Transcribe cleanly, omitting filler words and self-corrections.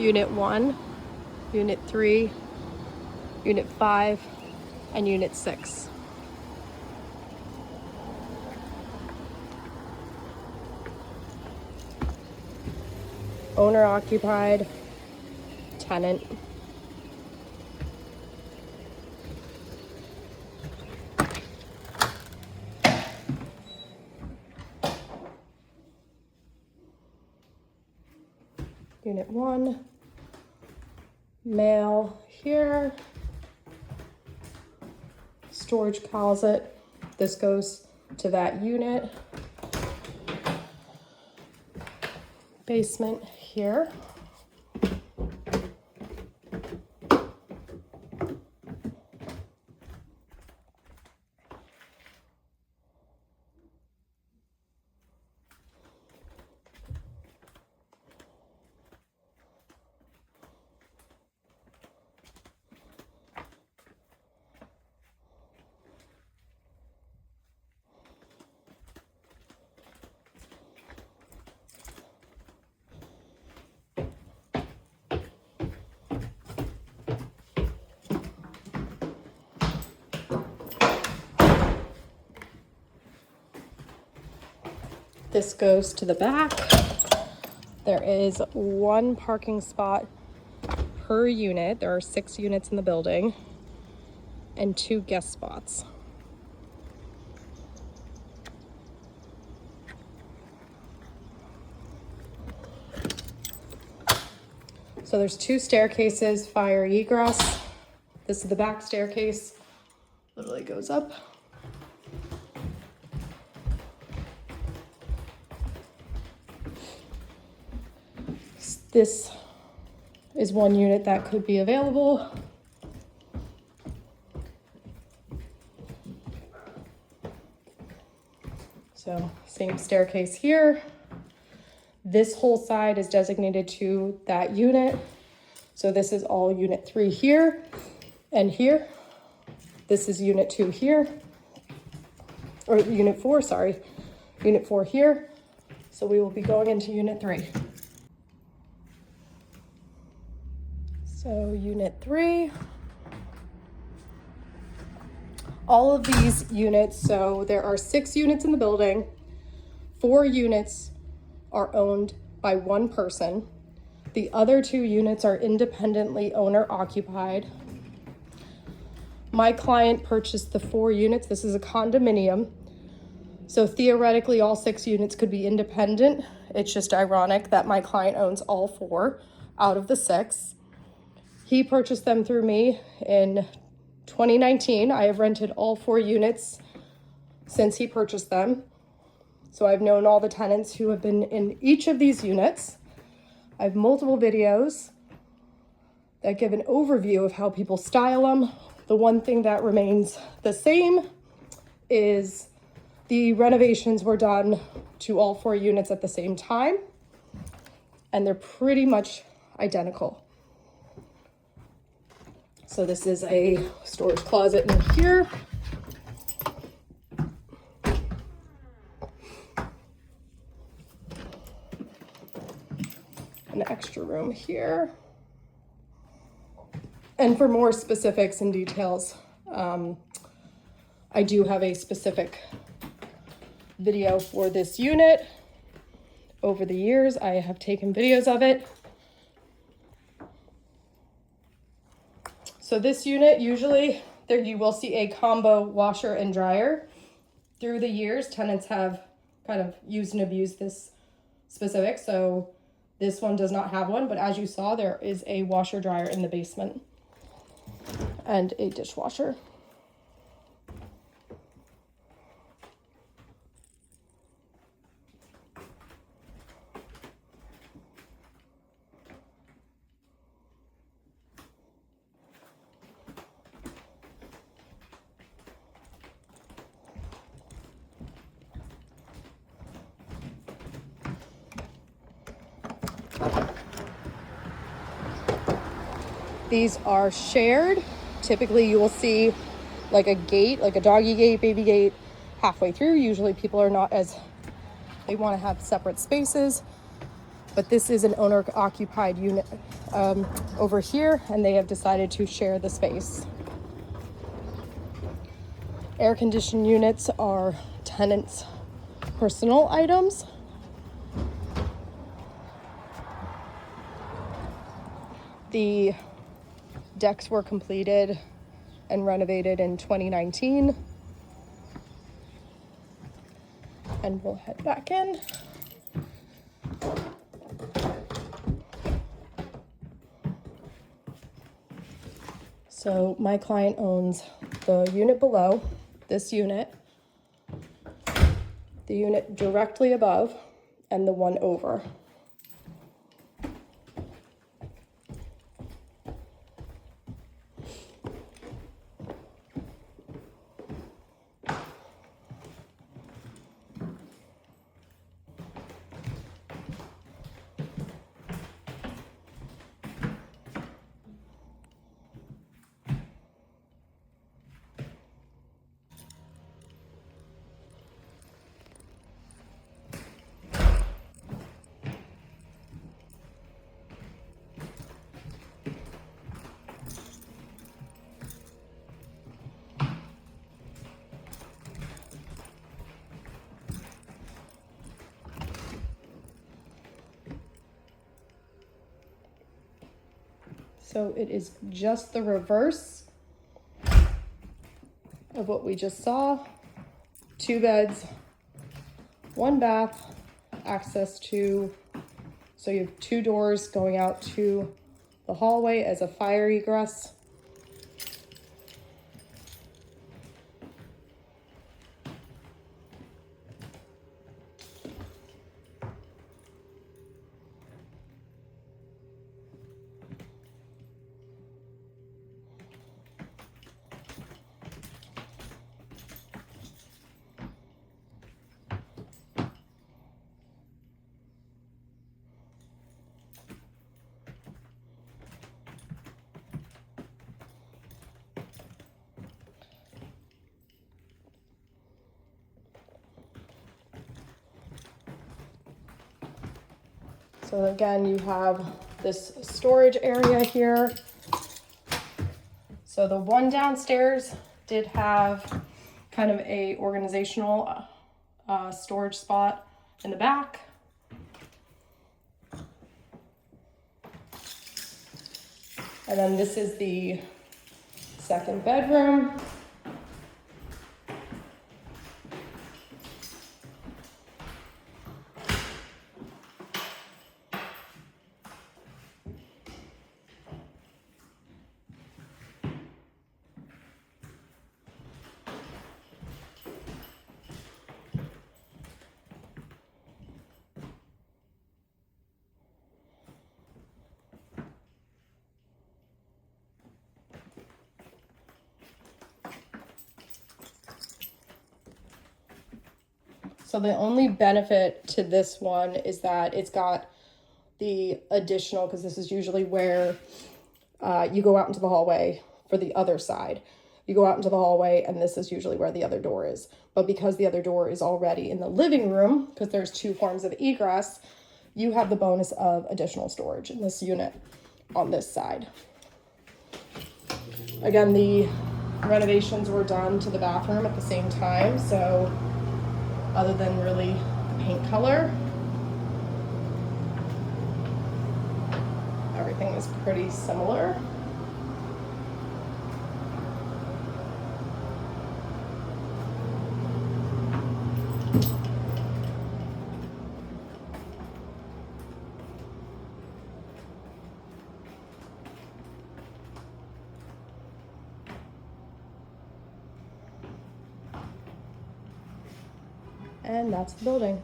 Unit 1, Unit 3, Unit 5, and Unit 6. Owner occupied, tenant. Unit 1, mail here, storage closet. This goes to that unit. Basement here. This goes to the back. There is one parking spot per unit. There are 6 units in the building and 2 guest spots. So there's 2 staircases, fire egress. This is the back staircase. Literally goes up. This is one unit that could be available. So same staircase here. This whole side is designated to that unit. So this is all unit 3 here and here. This is unit 2 here, or unit 4, sorry. Unit 4 here. So we will be going into unit 3. So unit 3, all of these units, so there are 6 units in the building. 4 units are owned by one person. The other 2 units are independently owner occupied. My client purchased the 4 units. This is a condominium. So theoretically, all 6 units could be independent. It's just ironic that my client owns all 4 out of the 6. He purchased them through me in 2019. I have rented all 4 units since he purchased them. So I've known all the tenants who have been in each of these units. I have multiple videos that give an overview of how people style them. The one thing that remains the same is the renovations were done to all 4 units at the same time, and they're pretty much identical. So this is a storage closet in here. An extra room here. And for more specifics and details, I do have a specific video for this unit. Over the years, I have taken videos of it. So this unit, usually there you will see a combo washer and dryer. Through the years, tenants have kind of used and abused this specific. So this one does not have one, but as you saw, there is a washer dryer in the basement and a dishwasher. These are shared. Typically you will see like a gate, like a doggy gate, baby gate halfway through. Usually people are not as, they want to have separate spaces. But this is an owner occupied unit over here, and they have decided to share the space. Air conditioned units are tenants' personal items. The decks were completed and renovated in 2019. And we'll head back in. So my client owns the unit below, this unit, the unit directly above, and the one over. So it is just the reverse of what we just saw. 2 beds, 1 bath, access to, so you have 2 doors going out to the hallway as a fire egress. So again, you have this storage area here. So the one downstairs did have kind of a organizational storage spot in the back. And then this is the second bedroom. So the only benefit to this one is that it's got the additional, because this is usually where you go out into the hallway for the other side. You go out into the hallway and this is usually where the other door is. But because the other door is already in the living room, because there's 2 forms of egress, you have the bonus of additional storage in this unit on this side. Again, the renovations were done to the bathroom at the same time, so other than really the paint color, everything is pretty similar. And that's the building.